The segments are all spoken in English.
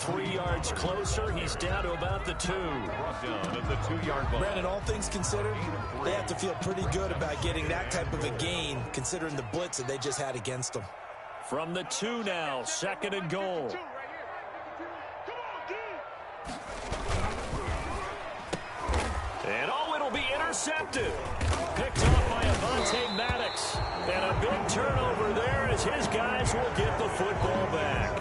3 yards closer. He's down to about the 2. Down at the 2-yard line. Brandon, all things considered, they have to feel pretty good about getting that type of a gain, considering the blitz that they just had against them. From the 2 now, 2nd and goal. And it'll be intercepted. Picked off by Avonte Maddox. And a big turnover there as his guys will get the football back.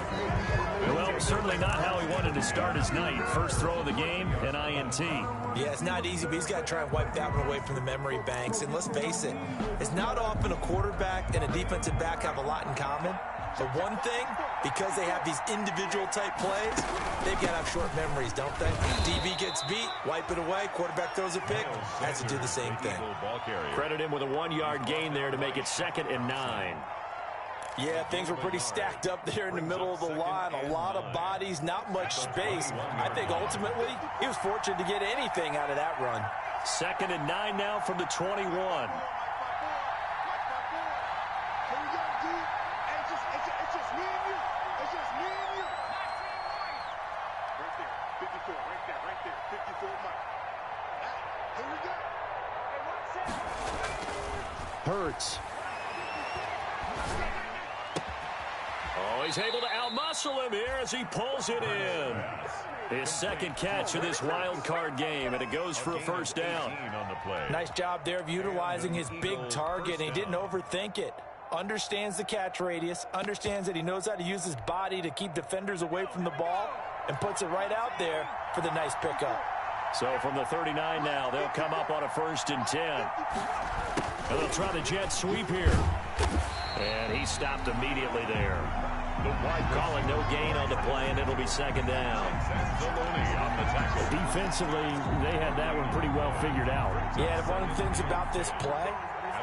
Well, certainly not how he wanted to start his night. First throw of the game, an INT. Yeah, it's not easy, but he's got to try and wipe that one away from the memory banks. And let's face it, it's not often a quarterback and a defensive back have a lot in common. But one thing, because they have these individual type plays, they've got to have short memories, don't they? DB gets beat, wipe it away, quarterback throws a pick, has to do the same thing. Credit him with a 1-yard gain there to make it 2nd and 9. Yeah, things were pretty stacked up there in the middle of the line. A lot of bodies, not much space. I think ultimately he was fortunate to get anything out of that run. 2nd and 9 now from the 21. Hurts. Oh, he's able to outmuscle him here as he pulls it in. His 2nd catch of this wild card game, and it goes for a first down. Nice job there of utilizing his big target, and he didn't overthink it. Understands the catch radius, understands that he knows how to use his body to keep defenders away from the ball, and puts it right out there for the nice pickup. So from the 39 now, they'll come up on a 1st and 10. And they'll try the jet sweep here. And he stopped immediately there. Calling no gain on the play, and it'll be 2nd down. Defensively, they had that one pretty well figured out. Yeah, one of the things about this play,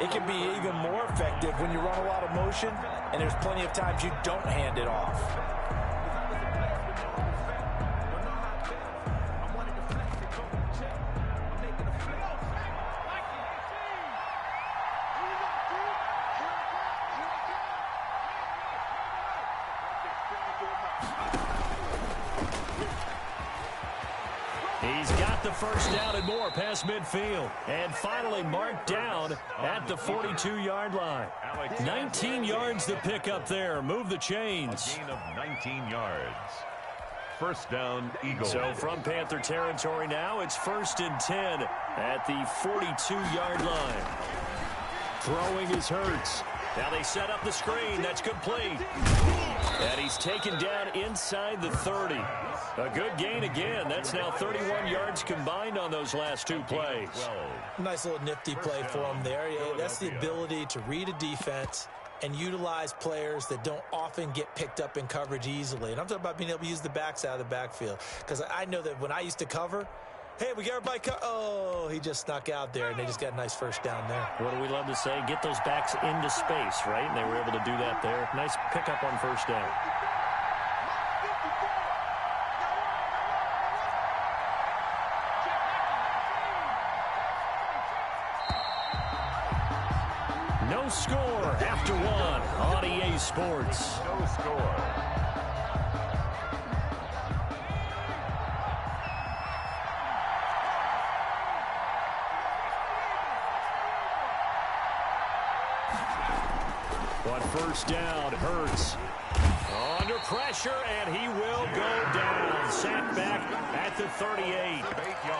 it can be even more effective when you run a lot of motion, and there's plenty of times you don't hand it off. He's got the first down and more past midfield. And finally marked down at the 42-yard line. 19 yards to pick up there. Move the chains. A gain of 19 yards. First down, Eagles. So from Panther territory now, it's 1st and 10 at the 42-yard line. Throwing is Hurts. Now they set up the screen. That's complete. And he's taken down inside the 30. A good gain again. That's now 31 yards combined on those last 2 plays. Nice little nifty play for him there. Yeah, that's the ability to read a defense and utilize players that don't often get picked up in coverage easily. And I'm talking about being able to use the backs out of the backfield. Because I know that when I used to cover, hey, we got everybody oh, he just snuck out there, and they just got a nice first down there. What do we love to say? Get those backs into space, right? And they were able to do that there. Nice pickup on first down. No score after 1 on EA Sports. No score. But first down, Hurts. Under pressure, and he will go down. Sacked back at the 38.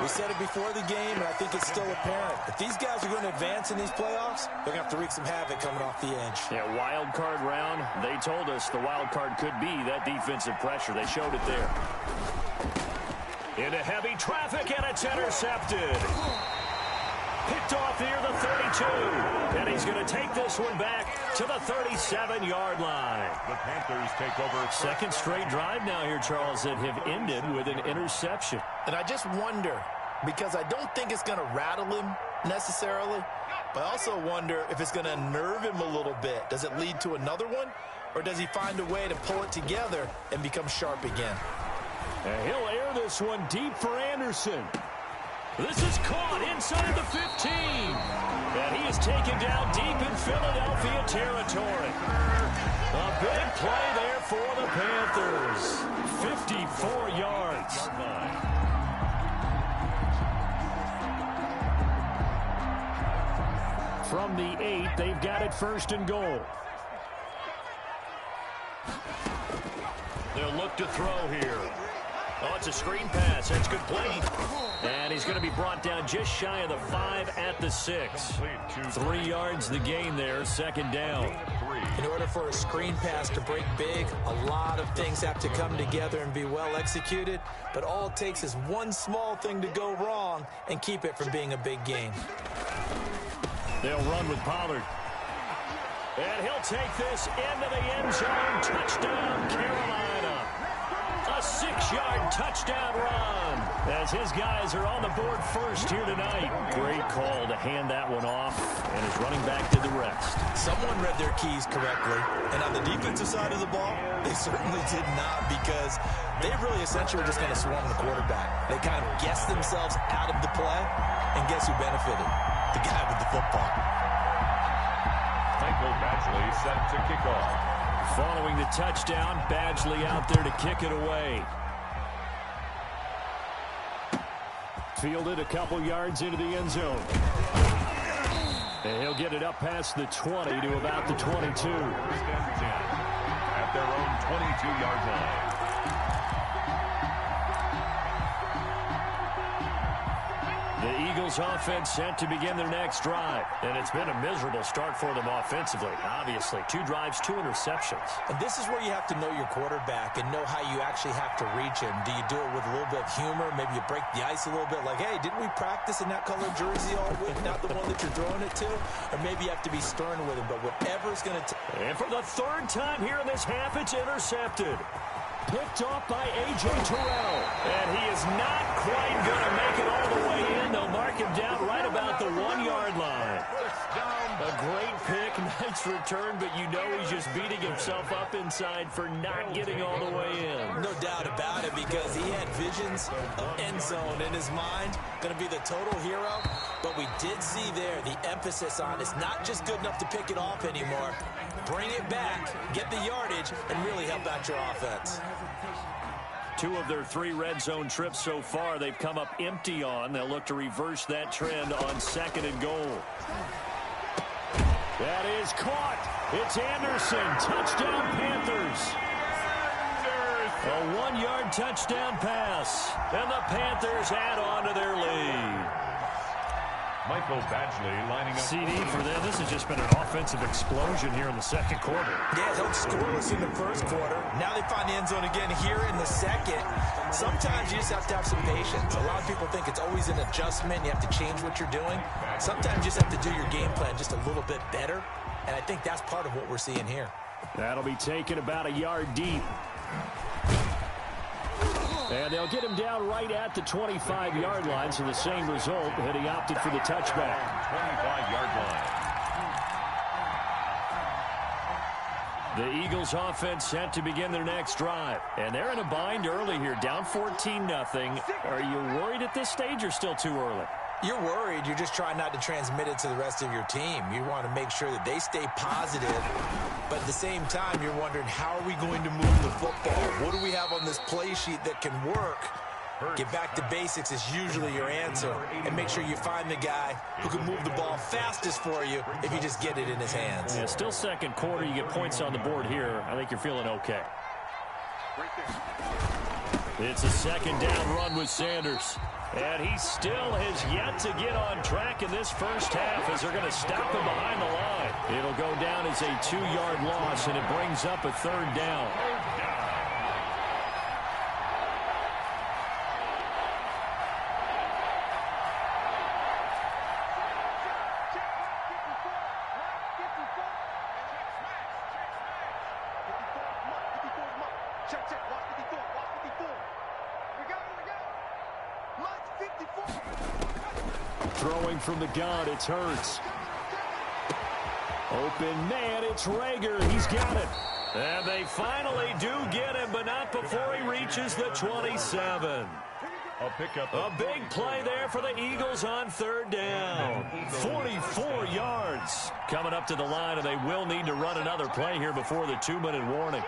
We said it before the game, and I think it's still apparent. If these guys are going to advance in these playoffs, they're going to have to wreak some havoc coming off the edge. Yeah, wild card round. They told us the wild card could be that defensive pressure. They showed it there. Into heavy traffic, and it's intercepted. Picked off near the 32. And he's going to take this one back to the 37-yard line. The Panthers take over. 2nd straight drive now here, Charles, that have ended with an interception. And I just wonder, because I don't think it's going to rattle him necessarily, but I also wonder if it's going to nerve him a little bit. Does it lead to another one, or does he find a way to pull it together and become sharp again? And he'll air this one deep for Anderson. This is caught inside the 15. And he is taken down deep in Philadelphia territory. A big play there for the Panthers. 54 yards. From the 8, they've got it first and goal. They'll look to throw here. Oh, it's a screen pass. That's good play. And he's going to be brought down just shy of the 5 at the 6. 3 yards the gain there, second down. In order for a screen pass to break big, a lot of things have to come together and be well executed. But all it takes is one small thing to go wrong and keep it from being a big gain. They'll run with Pollard. And he'll take this into the end zone. Touchdown, Carolina. A 6-yard touchdown run as his guys are on the board first here tonight. Great call to hand that one off, and his running back did the rest. Someone read their keys correctly, and on the defensive side of the ball, they certainly did not, because they really essentially were just going to swarm the quarterback. They kind of guessed themselves out of the play, and guess who benefited? The guy with the football. Michael Badgley set to kick off. Following the touchdown, Badgley out there to kick it away. Fielded a couple yards into the end zone. And he'll get it up past the 20 to about the 22. First and 10 at their own 22-yard line. The Eagles offense set to begin their next drive. And it's been a miserable start for them offensively. Obviously, 2 drives, 2 interceptions. And this is where you have to know your quarterback and know how you actually have to reach him. Do you do it with a little bit of humor? Maybe you break the ice a little bit, like, hey, didn't we practice in that color jersey all week, not the one that you're throwing it to? Or maybe you have to be stern with him, but whatever's going to... And for the 3rd time here in this half, it's intercepted. Picked off by A.J. Terrell. And he is not quite going to make it all the way in. They'll mark him down right about the 1-yard line. A great pick, nice return, but you know he's just beating himself up inside for not getting all the way in. No doubt about it, because he had visions of end zone in his mind. Going to be the total hero. But we did see there the emphasis on it's not just good enough to pick it off anymore. Bring it back, get the yardage, and really help out your offense. 2 of their 3 red zone trips so far, they've come up empty on. They'll look to reverse that trend on 2nd and goal. That is caught. It's Anderson. Touchdown, Panthers. A 1-yard touchdown pass. And the Panthers add on to their lead. Michael Badgley lining up. CD for them. This has just been an offensive explosion here in the 2nd quarter. Yeah, held scoreless in the 1st quarter. Now they find the end zone again here in the 2nd. Sometimes you just have to have some patience. A lot of people think it's always an adjustment. You have to change what you're doing. Sometimes you just have to do your game plan just a little bit better. And I think that's part of what we're seeing here. That'll be taken about a yard deep. And they'll get him down right at the 25-yard line, so the same result, and he opted for the touchback. 25-yard line. The Eagles offense set to begin their next drive. And they're in a bind early here, down 14-0. Are you worried at this stage or still too early? You're worried. You're just trying not to transmit it to the rest of your team. You want to make sure that they stay positive. But at the same time, you're wondering, how are we going to move the football? What do we have on this play sheet that can work? Get back to basics is usually your answer. And make sure you find the guy who can move the ball fastest for you if you just get it in his hands. Yeah, still 2nd quarter. You get points on the board here. I think you're feeling okay. It's a 2nd down run with Sanders. And he still has yet to get on track in this 1st half as they're going to stop him behind the line. It'll go down as a 2-yard loss, and it brings up a 3rd down. Throwing from the gun, it's Hurts. Open man, it's Rager. He's got it. And they finally do get him, but not before he reaches the 27. A big play there for the Eagles on 3rd down. 44 yards. Coming up to the line, and they will need to run another play here before the 2-minute warning.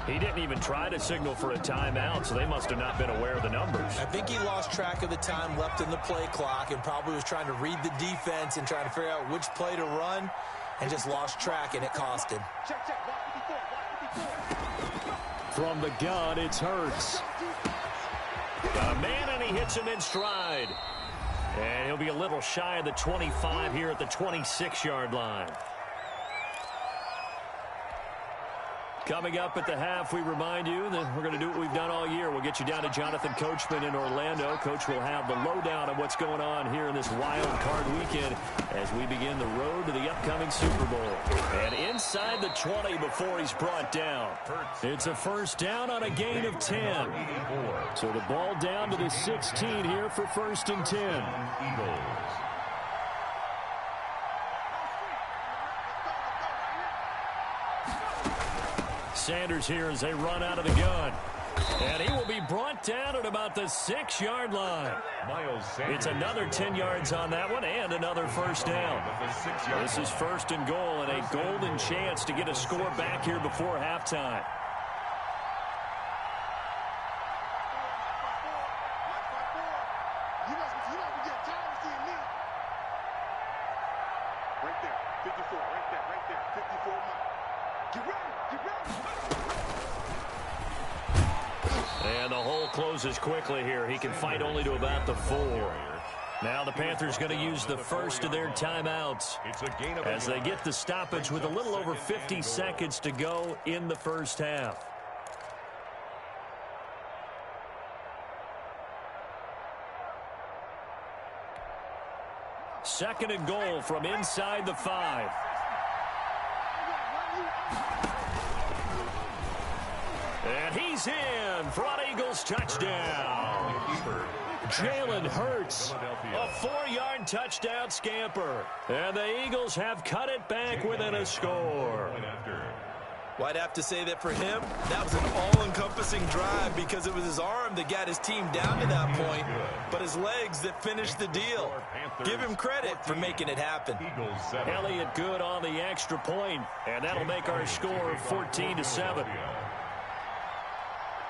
He didn't even try to signal for a timeout, so they must have not been aware of the numbers. I think he lost track of the time left in the play clock and probably was trying to read the defense and trying to figure out which play to run and just lost track, and it cost him. From the gun, it's Hurts. A man, and he hits him in stride. And he'll be a little shy of the 25 here at the 26-yard line. Coming up at the half, we remind you that we're going to do what we've done all year. We'll get you down to Jonathan Coachman in Orlando. Coach will have the lowdown of what's going on here in this wild card weekend as we begin the road to the upcoming Super Bowl. And inside the 20 before he's brought down. It's a first down on a gain of 10. So the ball down to the 16 here for 1st and 10. Eagles. Sanders here as they run out of the gun. And he will be brought down at about the 6-yard line. It's another 10 yards on that one and another first down. This is 1st and goal and a golden chance to get a score back here before halftime. And the hole closes quickly here. He can fight only to about the 4. Now the Panthers going to use the first of their timeouts as they get the stoppage with a little over 50 seconds to go in the first half. Second and goal from inside the 5. And he's in. Front Eagles touchdown. Jalen Hurts, a 4-yard touchdown scamper. And the Eagles have cut it back within a score. Well, I'd have to say that for him, that was an all-encompassing drive because it was his arm that got his team down to that point, but his legs that finished the deal. Give him credit for making it happen. Elliott good on the extra point, and that'll make our score 14-7.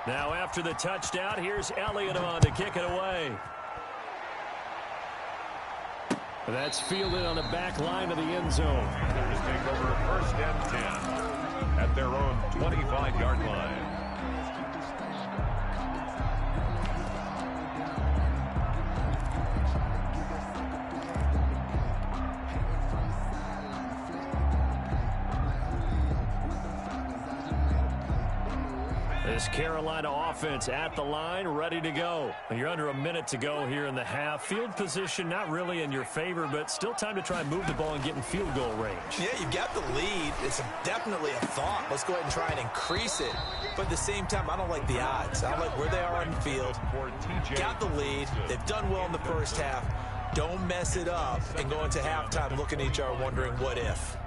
Now after the touchdown, here's Elliott on to kick it away. That's fielded on the back line of the end zone. Panthers take over 1st and 10 at their own 25-yard line. This Carolina offense at the line, ready to go. You're under a minute to go here in the half. Field position not really in your favor, but still time to try and move the ball and get in field goal range. Yeah, you've got the lead. It's definitely a thought. Let's go ahead and try and increase it. But at the same time, I don't like the odds. I don't like where they are on the field. Got the lead. They've done well in the first half. Don't mess it up and go into halftime looking at each other wondering what if.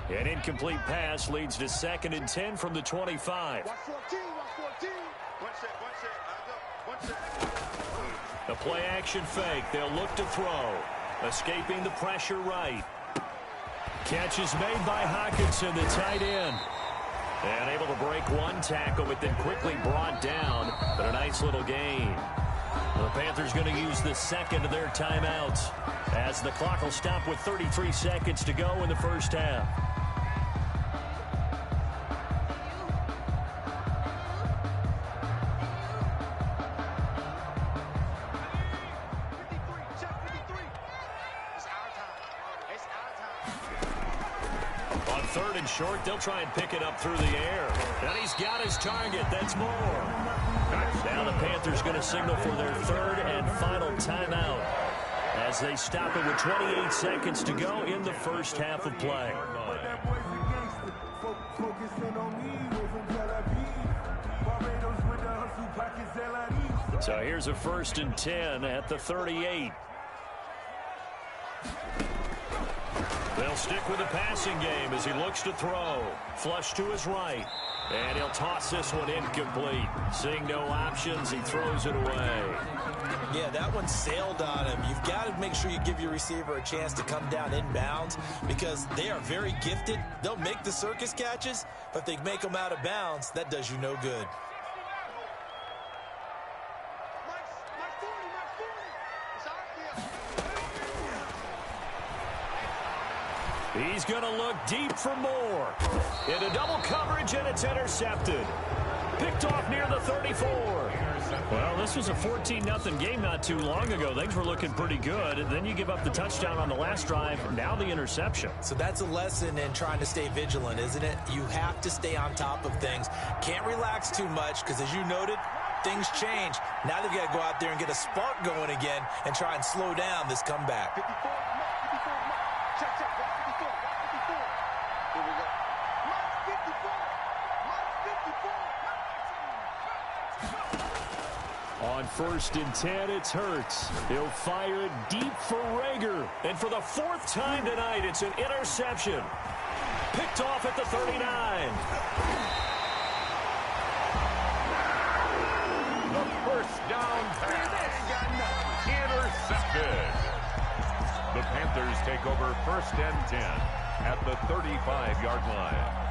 An incomplete pass leads to 2nd and 10 from the 25. The play action fake. They'll look to throw. Escaping the pressure right. Catch is made by Hockenson, the tight end. And able to break one tackle, but then quickly brought down. But a nice little gain. The Panthers going to use the second of their timeouts as the clock will stop with 33 seconds to go in the first half. On 3rd and short, they'll try and pick it up through the air. And he's got his target. That's more. Now the Panthers going to signal for their 3rd and final timeout as they stop it with 28 seconds to go in the first half of play. So here's a 1st and 10 at the 38. They'll stick with the passing game as he looks to throw. Flush to his right. And he'll toss this one incomplete. Seeing no options, he throws it away. Yeah, that one sailed on him. You've got to make sure you give your receiver a chance to come down inbounds because they are very gifted. They'll make the circus catches, but if they make them out of bounds, that does you no good. He's going to look deep for more. Into double coverage, and it's intercepted. Picked off near the 34. Well, this was a 14-0 game not too long ago. Things were looking pretty good. And then you give up the touchdown on the last drive. Now the interception. So that's a lesson in trying to stay vigilant, isn't it? You have to stay on top of things. Can't relax too much because, as you noted, things change. Now they've got to go out there and get a spark going again and try and slow down this comeback. On 1st and 10, it's Hurts. He'll fire it deep for Rager. And for the 4th time tonight, it's an interception. Picked off at the 39. The first down pass. Intercepted. The Panthers take over 1st and 10 at the 35-yard line.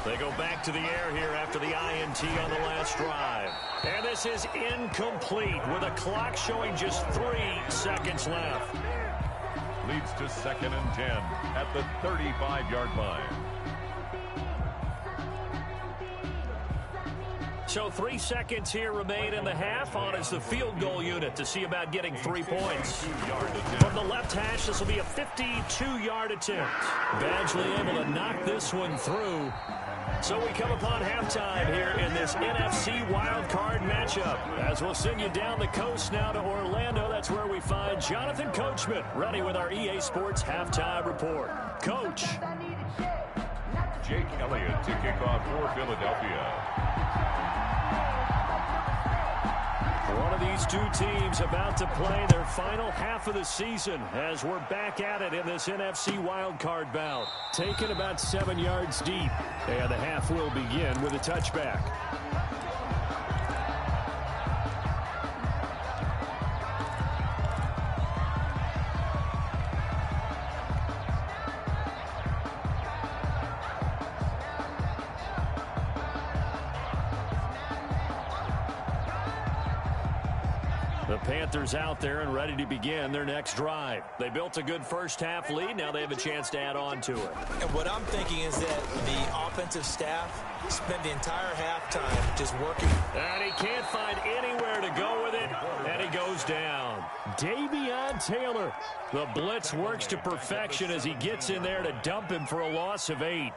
They go back to the air here after the INT on the last drive. And this is incomplete with a clock showing just 3 seconds left. Leads to 2nd and 10 at the 35-yard line. So 3 seconds here remain in the half. On is the field goal unit to see about getting 3 points. From the left hash, this will be a 52-yard attempt. Badgley able to knock this one through. So we come upon halftime here in this NFC wildcard matchup. As we'll send you down the coast now to Orlando, that's where we find Jonathan Coachman ready with our EA Sports halftime report. Coach. Jake Elliott to kick off for Philadelphia. One of these two teams about to play their final half of the season as we're back at it in this NFC wildcard bout. Taken about 7 yards deep. And the half will begin with a touchback. The Panthers out there and ready to begin their next drive. They built a good first half lead. Now they have a chance to add on to it. And what I'm thinking is that the offensive staff spent the entire halftime just working. And he can't find anywhere to go with it. And he goes down. Davion Taylor. The blitz works to perfection as he gets in there to dump him for a loss of 8.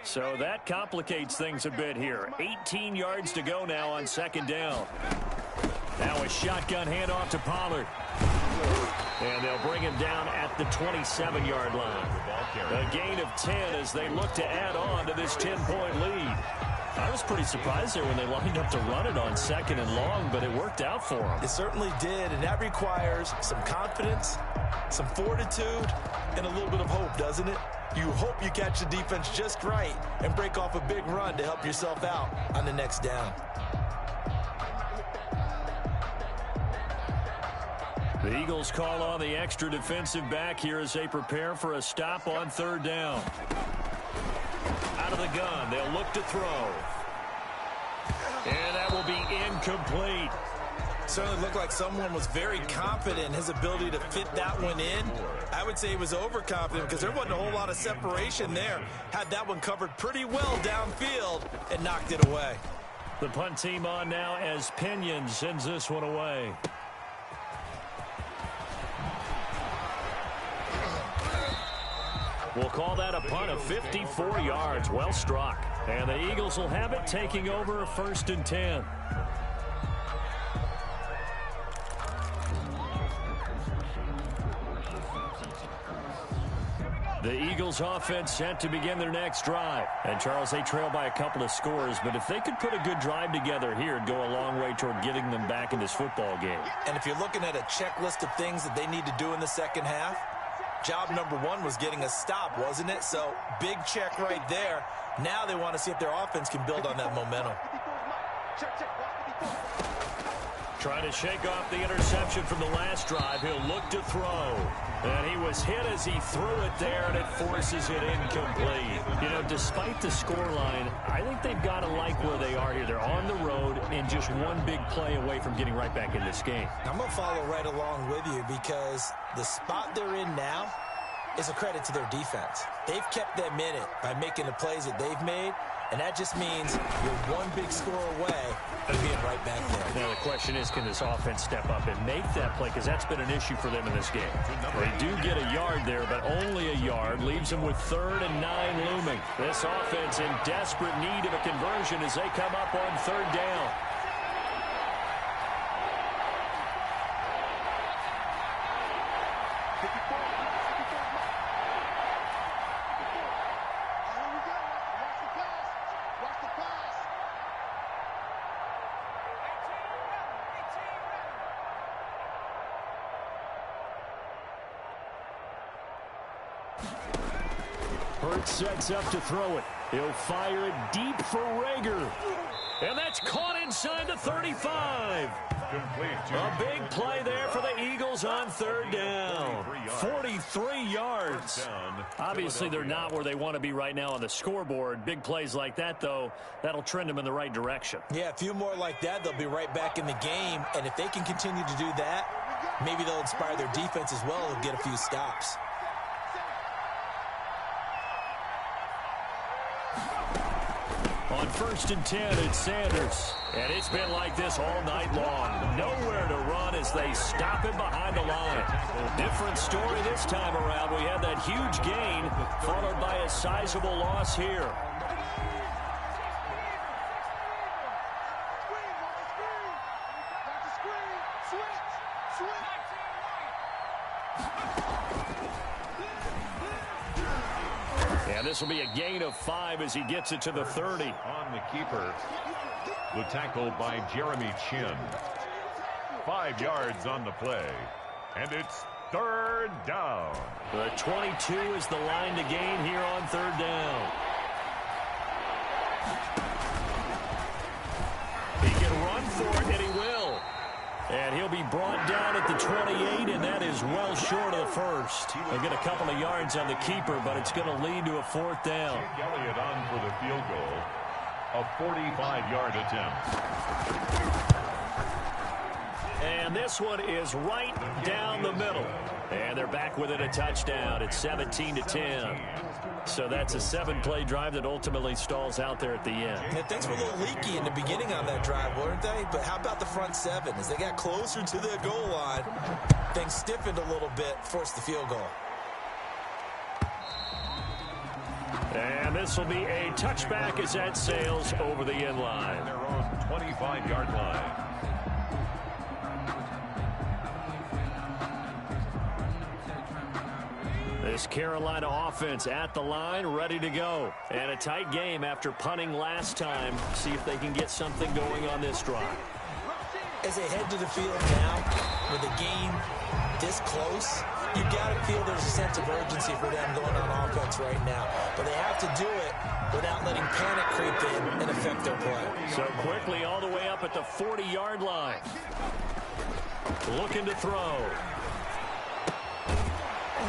So that complicates things a bit here. 18 yards to go now on 2nd down. Now a shotgun handoff to Pollard. And they'll bring him down at the 27-yard line. A gain of 10 as they look to add on to this 10-point lead. I was pretty surprised there when they lined up to run it on 2nd and long, but it worked out for them. It certainly did, and that requires some confidence, some fortitude, and a little bit of hope, doesn't it? You hope you catch the defense just right and break off a big run to help yourself out on the next down. The Eagles call on the extra defensive back here as they prepare for a stop on 3rd down. Out of the gun, they'll look to throw. And that will be incomplete. Certainly looked like someone was very confident in his ability to fit that one in. I would say he was overconfident because there wasn't a whole lot of separation there. Had that one covered pretty well downfield and knocked it away. The punt team on now as Pinion sends this one away. We'll call that a punt of 54 yards. Well struck. And the Eagles will have it, taking over 1st and 10. Eagles offense set to begin their next drive. And, Charles, they trail by a couple of scores, but if they could put a good drive together here, it'd go a long way toward getting them back in this football game. And if you're looking at a checklist of things that they need to do in the second half, job number one was getting a stop, wasn't it? So, big check right there. Now they want to see if their offense can build on that momentum. Trying to shake off the interception from the last drive. He'll look to throw. And he was hit as he threw it there, and it forces it incomplete. You know, despite the scoreline, I think they've got to like where they are here. They're on the road and just one big play away from getting right back in this game. I'm going to follow right along with you because the spot they're in now is a credit to their defense. They've kept them in it by making the plays that they've made, and that just means you're one big score away from being right back there. Now the question is, can this offense step up and make that play? Because that's been an issue for them in this game. They do get a yard there, but only a yard. Leaves them with 3rd and 9 looming. This offense in desperate need of a conversion as they come up on 3rd down. Hurts sets up to throw it. He'll fire it deep for Rager. And that's caught inside the 35. A big play there for the Eagles on 3rd down. 43 yards. Obviously, they're not where they want to be right now on the scoreboard. Big plays like that, though, that'll trend them in the right direction. Yeah, a few more like that, they'll be right back in the game. And if they can continue to do that, maybe they'll inspire their defense as well and get a few stops. On 1st and 10, it's Sanders. And it's been like this all night long. Nowhere to run as they stop him behind the line. Different story this time around. We had that huge gain followed by a sizable loss here. And this will be a gain of 5 as he gets it to the 30. On the keeper, the tackle by Jeremy Chin. 5 yards on the play, and it's 3rd down. The 22 is the line to gain here on 3rd down. He can run for it, and he will. And he'll be brought down at the 28, and that is well short of the 1st. They'll get a couple of yards on the keeper, but it's going to lead to a 4th down. Elliott on for the field goal. A 45-yard attempt. And this one is right down the middle. And they're back within a touchdown. It's 17-10. So that's a 7-play drive that ultimately stalls out there at the end. Yeah, things were a little leaky in the beginning on that drive, weren't they? But how about the front 7? As they got closer to the goal line, things stiffened a little bit, forced the field goal. And this will be a touchback as that sails over the end line. Their own 25-yard line. This Carolina offense at the line, ready to go. And a tight game after punting last time. See if they can get something going on this drive. As they head to the field now, with the game this close, you got to feel there's a sense of urgency for them going on offense right now. But they have to do it without letting panic creep in and affect their play. So quickly all the way up at the 40-yard line. Looking to throw.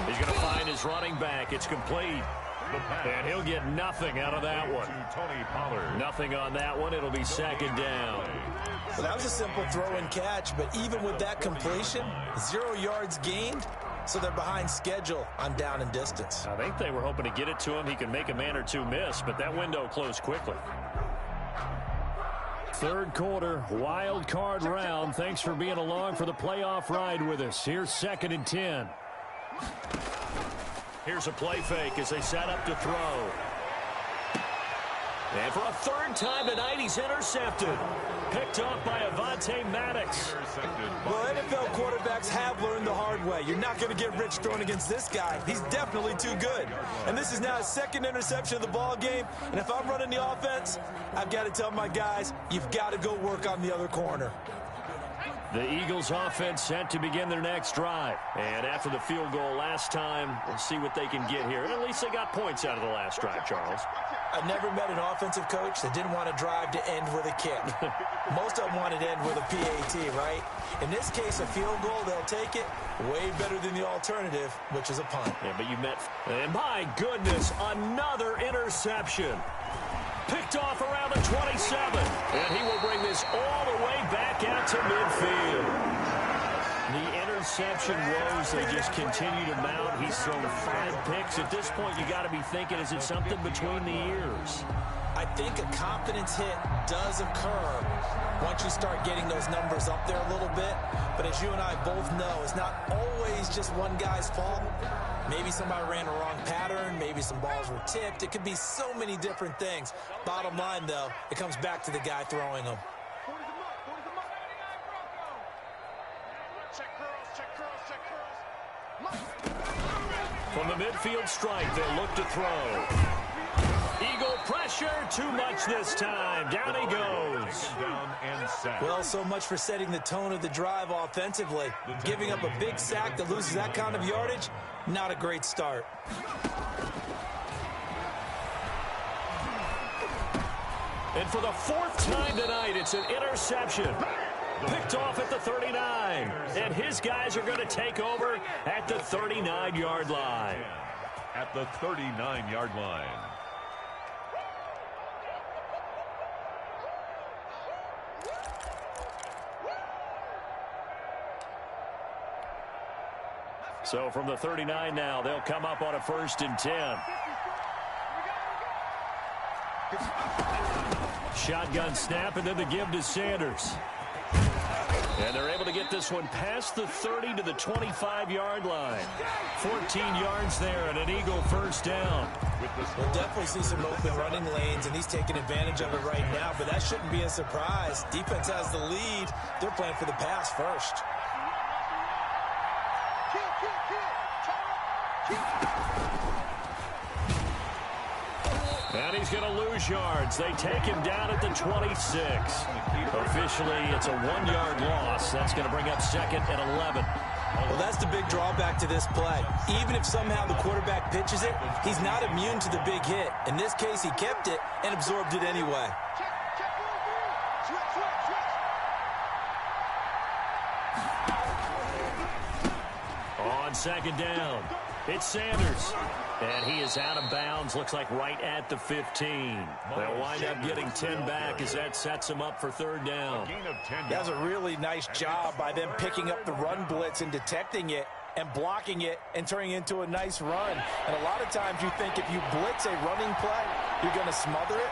He's going to find his running back. It's complete. And he'll get nothing out of that one. Tony Pollard. Nothing on that one. It'll be 2nd down. Well, that was a simple throw and catch, but even with that completion, 0 yards gained, so they're behind schedule on down and distance. I think they were hoping to get it to him. He could make a man or two miss, but that window closed quickly. 3rd quarter, wild card round. Thanks for being along for the playoff ride with us. Here's 2nd and 10. Here's a play fake as they set up to throw. And for a third time tonight, he's intercepted. Picked off by Avonte Maddox. Well, NFL quarterbacks have learned the hard way. You're not going to get rich throwing against this guy. He's definitely too good. And this is now his second interception of the ball game. And if I'm running the offense, I've got to tell my guys, you've got to go work on the other corner. The Eagles offense set to begin their next drive. And after the field goal last time, we'll see what they can get here. And at least they got points out of the last drive, Charles. I've never met an offensive coach that didn't want to drive to end with a kick. Most of them wanted to end with a PAT, right? In this case, a field goal, they'll take it. Way better than the alternative, which is a punt. Yeah, but you met... And my goodness, another interception. Picked off around the 27. And he will bring this all the way back out to midfield. The interception woes, they just continue to mount. He's thrown 5 picks. At this point, you got to be thinking, is it something between the ears? I think a confidence hit does occur once you start getting those numbers up there a little bit. But as you and I both know, it's not always just one guy's fault. Maybe somebody ran a wrong pattern. Maybe some balls were tipped. It could be so many different things. Bottom line, though, it comes back to the guy throwing them. From the midfield strike, they'll look to throw. Eagle pressure, too much this time. Down he goes. Well, so much for setting the tone of the drive offensively. Giving up a big sack that loses that kind of yardage, not a great start. And for the 4th time tonight, it's an interception. Picked off at the 39. And his guys are going to take over at the 39-yard line. At the 39-yard line. So from the 39 now, they'll come up on a 1st and 10. Shotgun snap, and then the give to Sanders. And they're able to get this one past the 30 to the 25-yard line. 14 yards there and an Eagle 1st down. We'll definitely see some open running lanes, and he's taking advantage of it right now, but that shouldn't be a surprise. Defense has the lead. They're playing for the pass first. And he's going to lose yards. They take him down at the 26. Officially, it's a 1-yard loss. That's going to bring up 2nd and 11. Well, that's the big drawback to this play. Even if somehow the quarterback pitches it, he's not immune to the big hit. In this case, he kept it and absorbed it anyway. On 2nd down, it's Sanders. And he is out of bounds, looks like right at the 15. They'll wind up getting 10 back as that sets them up for 3rd down. That's a really nice job by them picking up the run blitz and detecting it and blocking it and turning it into a nice run. And a lot of times you think if you blitz a running play, you're going to smother it.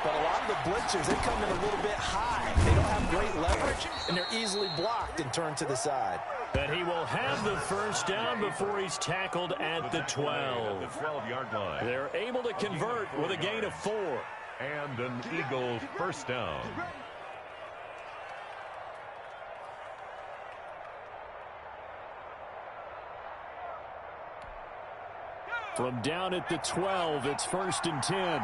But a lot of the blitzers, they come in a little bit high. They don't have great leverage, and they're easily blocked and turned to the side. But he will have the 1st down before he's tackled at the 12. The 12-yard line. They're able to convert with a gain of 4. And an Eagle 1st down. From down at the 12, it's 1st and 10.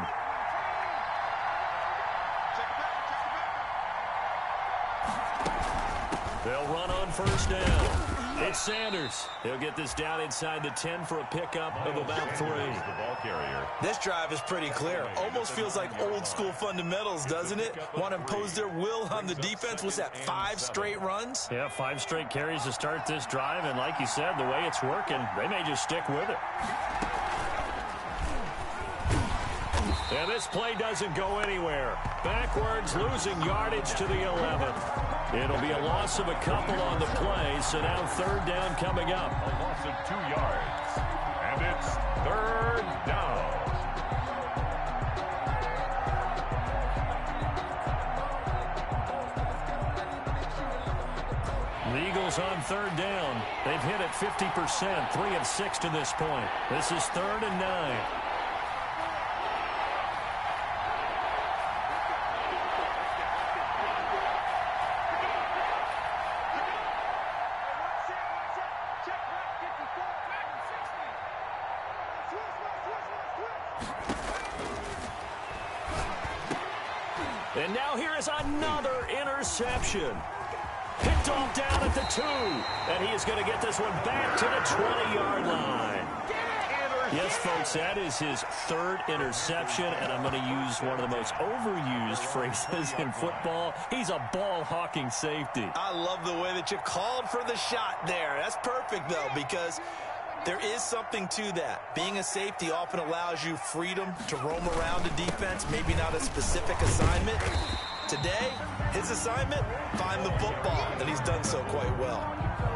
They'll run on 1st down. It's Sanders. He'll get this down inside the 10 for a pickup of about 3. The ball carrier. This drive is pretty clear. Almost feels like old school fundamentals, doesn't it? Want to impose their will on the defense. What's that, 5 straight runs? Yeah, 5 straight carries to start this drive. And like you said, the way it's working, they may just stick with it. And this play doesn't go anywhere. Backwards, losing yardage to the 11. It'll be a loss of a couple on the play, so now 3rd down coming up. A loss of 2 yards. And it's 3rd down. The Eagles on 3rd down. They've hit it 50%, 3 of 6 to this point. This is 3rd and 9. And now here is another interception. Picked off down at the 2. And he is going to get this one back to the 20-yard line. Yes, folks, that is his 3rd interception, and I'm going to use one of the most overused phrases in football. He's a ball-hawking safety. I love the way that you called for the shot there. That's perfect, though, because there is something to that. Being a safety often allows you freedom to roam around a defense, maybe not a specific assignment. Today, his assignment, find the football, and he's done so quite well.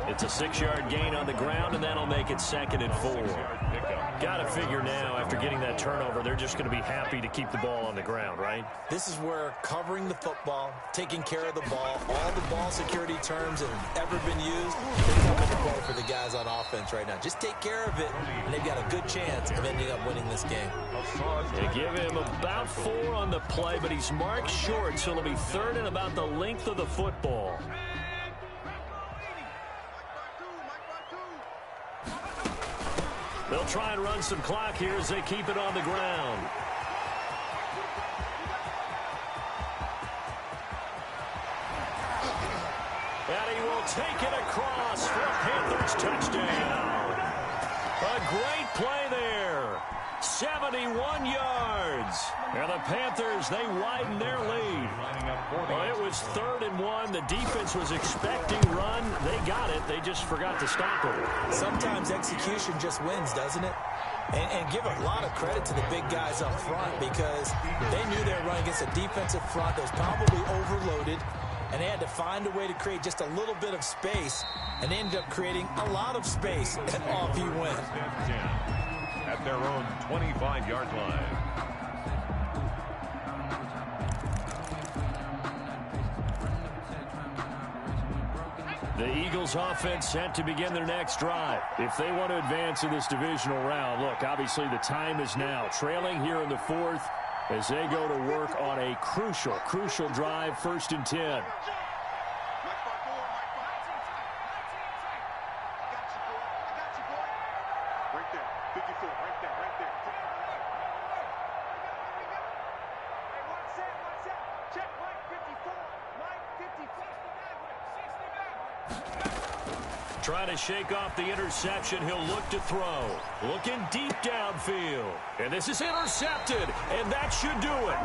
It's a 6-yard gain on the ground, and that'll make it 2nd and 4. Got to figure now, after getting that turnover, they're just going to be happy to keep the ball on the ground, right? This is where covering the football, taking care of the ball, all the ball security terms that have ever been used, they come into play for the guys on offense right now. Just take care of it, and they've got a good chance of ending up winning this game. They give him about 4 on the play, but he's marked short, so it'll be 3rd and about the length of the football. They'll try and run some clock here as they keep it on the ground. And he will take it across for a Panthers touchdown. A great play there. 71 yards. And the Panthers, they widen their lead. Well, it was 3rd and 1. The defense was expecting run. They got it. They just forgot to stop it. Sometimes execution just wins, doesn't it? And give a lot of credit to the big guys up front because they knew they were running against a defensive front that was probably overloaded, and they had to find a way to create just a little bit of space, and they ended up creating a lot of space, and off he went. At their own 25-yard line. The Eagles offense set to begin their next drive. If they want to advance in this divisional round, look, obviously the time is now. Trailing here in the 4th as they go to work on a crucial drive, 1st and 10. Trying to shake off the interception. He'll look to throw. Looking deep downfield. And this is intercepted. And that should do it.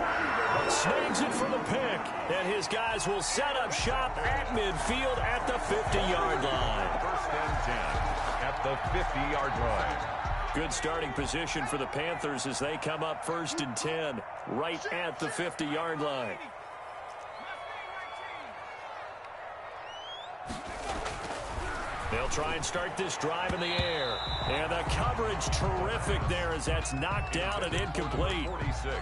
Snags it for the pick. And his guys will set up shop at midfield at the 50-yard line. 1st and 10 at the 50-yard line. Good starting position for the Panthers as they come up 1st and 10 right at the 50-yard line. They'll try and start this drive in the air. And the coverage terrific there as that's knocked down and incomplete. 46.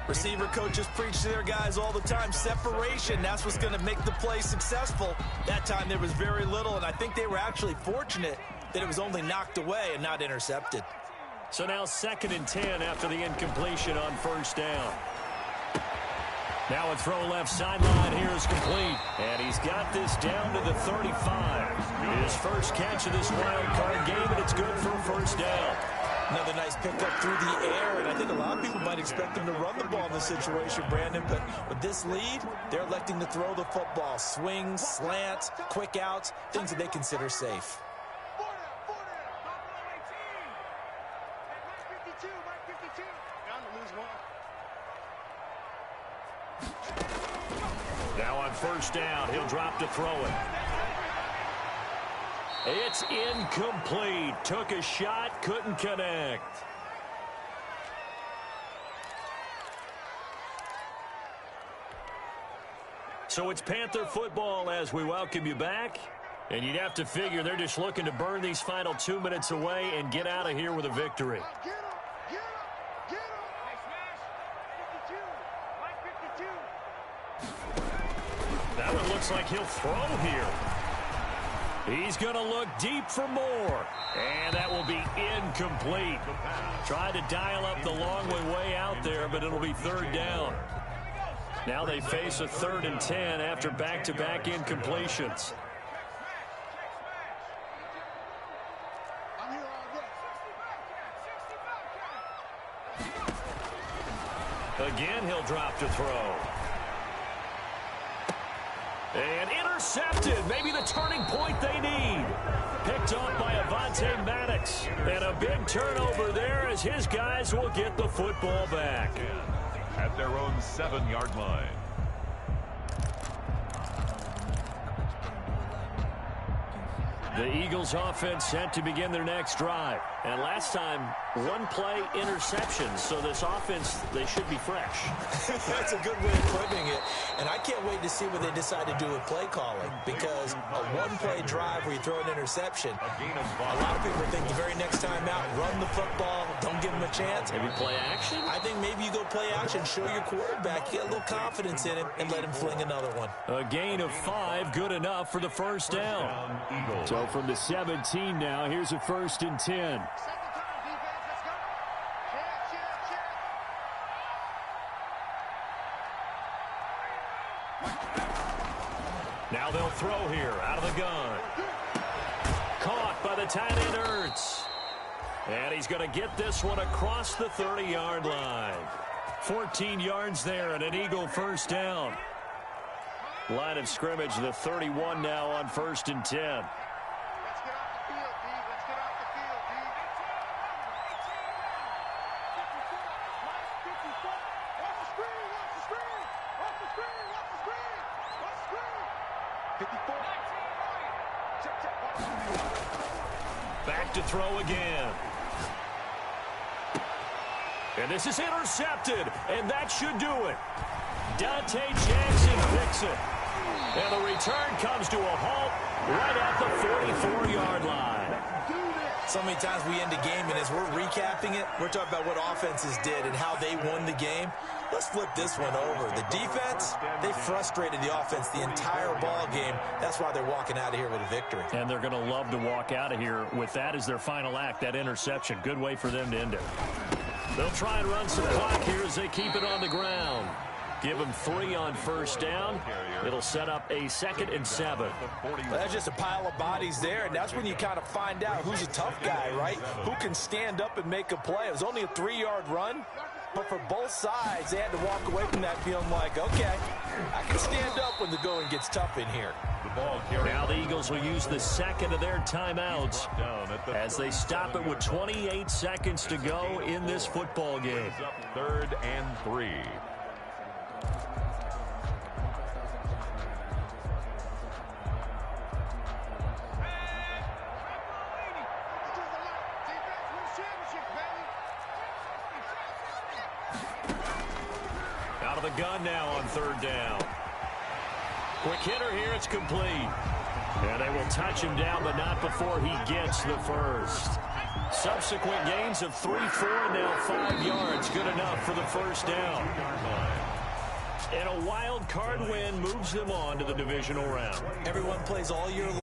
Receiver coaches preach to their guys all the time. Separation, that's what's going to make the play successful. That time there was very little, and I think they were actually fortunate that it was only knocked away and not intercepted. So now 2nd and 10 after the incompletion on 1st down. Now a throw left sideline here is complete. And he's got this down to the 35. His first catch of this wild card game, and it's good for a 1st down. Another nice pickup through the air, and I think a lot of people might expect them to run the ball in this situation, Brandon, but with this lead, they're electing to throw the football. Swings, slants, quick outs, things that they consider safe. Now on 1st down, he'll drop to throw it. It's incomplete. Took a shot, couldn't connect. So it's Panther football as we welcome you back. And you'd have to figure they're just looking to burn these final 2 minutes away and get out of here with a victory. That one looks like he'll throw here. He's going to look deep for more. And that will be incomplete. Tried to dial up the long way out there, but it'll be 3rd down. Now they face a 3rd and 10 after back-to-back incompletions. Again, he'll drop to throw. And intercepted. Maybe the turning point they need. Picked up by Avonte Maddox. And a big turnover there as his guys will get the football back. At their own 7-yard line. The Eagles offense set to begin their next drive. And last time, one-play interception. So this offense, they should be fresh. That's a good way of putting it. And I can't wait to see what they decide to do with play calling. Because a one-play drive where you throw an interception, a lot of people think the very next time out, run the football, don't give them a chance. Maybe play action? I think maybe you go play action, show your quarterback, get a little confidence in him, and let him fling another one. A gain of 5, good enough for the first down. So from the 17 now, here's a 1st and 10. Now they'll throw here out of the gun. Caught by the tight end Ertz. And he's going to get this one across the 30-yard line. 14 yards there and an Eagle first down. Line of scrimmage, the 31 now on 1st and 10. Back to throw again. And this is intercepted, and that should do it. Dante Jackson picks it. And the return comes to a halt right at the 44-yard line. So many times we end a game, and as we're recapping it, we're talking about what offenses did and how they won the game. Let's flip this one over. The defense, they frustrated the offense the entire ball game. That's why they're walking out of here with a victory. And they're going to love to walk out of here with that as their final act, that interception. Good way for them to end it. They'll try and run some clock here as they keep it on the ground. Give them 3 on first down. It'll set up a 2nd and 7. Well, that's just a pile of bodies there, and that's when you kind of find out who's a tough guy, right? Who can stand up and make a play. It was only a 3-yard run, but for both sides, they had to walk away from that feeling like, okay, I can stand up when the going gets tough in here. Now the Eagles will use the 2nd of their timeouts as they stop it with 28 seconds to go in this football game. 3rd and 3. Out of the gun now on 3rd down. Quick hitter here, it's complete. And they will touch him down, but not before he gets the first. Subsequent gains of 3, 4, now 5 yards. Good enough for the first down. And a wild card win moves them on to the divisional round. Everyone plays all year long.